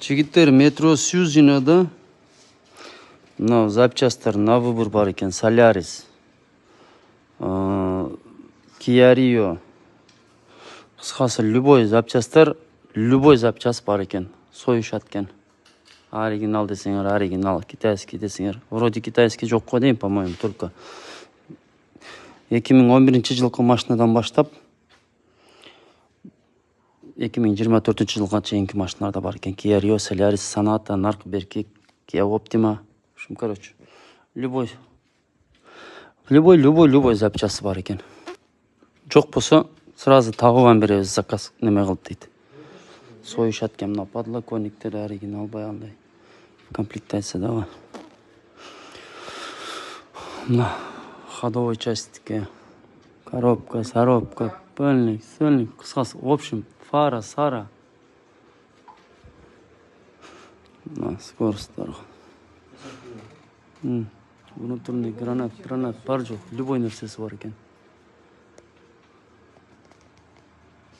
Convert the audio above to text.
Жигиттер, метро Сюзинада мына запчасттар на выбор бар екен. Солярис, Kia Rio. Кыскасы любой запчаст бар екен. Союшат екен. Оригинал десеңер, оригинал, китайский десеңер. Вроде китайский жоқ қой дейм, по-моему, только 2011 машинадан баштап 2024 жылға чейинки машиналарда бар екен. Kia Rio, Solaris, Sonata, Nark, Berkey, Kia Optima. В общем, короче, любой запчасы бар екен. Жоқ болса, сразу тауып беребиз, заказ неме кылып дейт. Союшат екен, мына подлоконниктер оригинал баягындай. Комплектацияда бар. Мына ходовой частике, коробка, пыльник, сольник, кыскасы, в общем, фара, сара. Мына скоросттар. Внутренний гранат бар жоқ, любой нерсеси бар екен.